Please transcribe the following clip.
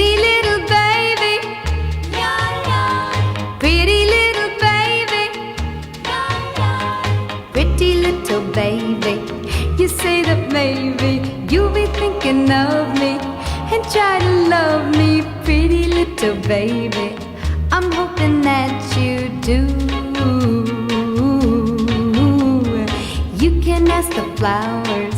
Pretty little baby, pretty little baby, pretty little baby. You say that maybe you'll be thinking of me and try to love me, pretty little baby. I'm hoping that you do. You can ask the flowers